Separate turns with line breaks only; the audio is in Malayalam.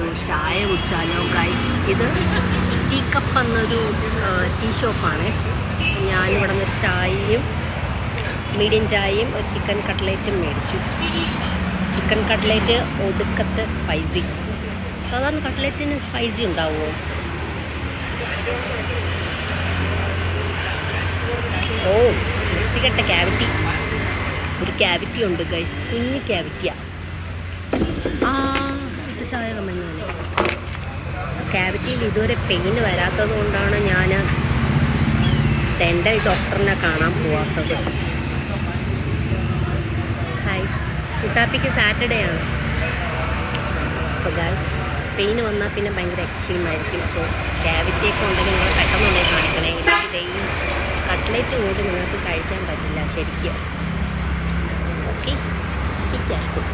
ഒരു ചായ കുടിച്ചാലോ ഗൈസ്. ഇത് ടീ കപ്പ് എന്നൊരു ടീ ഷോപ്പാണ്. ഞാനിവിടെ നിന്നൊരു ചായയും മീഡിയം ചായയും ഒരു ചിക്കൻ കട്ട്ലേറ്റും മേടിച്ചു. ചിക്കൻ കട്ട്ലേറ്റ് ഒടുക്കത്തെ സ്പൈസി. സാധാരണ കട്ട്ലേറ്റിന് സ്പൈസി ഉണ്ടാവുമോ? ഓ, വൃത്തികെട്ട ക്യാവിറ്റി. ഒരു ക്യാവിറ്റി ഉണ്ട് ഗൈസ്, കുഞ്ഞ് ക്യാവിറ്റിയാണ്. ഇപ്പോൾ ചായ കമ്മഞ്ഞാണ്. ക്യാവിറ്റിയിൽ ഇതുവരെ പെയിൻ വരാത്തത് കൊണ്ടാണ് ഞാൻ എൻ്റെ ഡോക്ടറിനെ കാണാൻ പോവാത്തത്. ഹായ്, കുട്ടാപ്പിക്ക് സാറ്റർഡേ ആണ്. സോ ഗൈസ്, പെയിൻ വന്നാൽ പിന്നെ ഭയങ്കര എക്സ്ട്രീം ആയിരിക്കും. സോ ക്യാവിറ്റിയൊക്കെ ഉണ്ടെങ്കിൽ നിങ്ങൾ പെട്ടെന്നുണ്ടെങ്കിൽ കാണിക്കണേ. എനിക്ക് ഈ കട്ട്ലേറ്റ് കൂടി നിങ്ങൾക്ക് കഴിക്കാൻ പറ്റില്ല ശരിക്കും. Okay, be careful.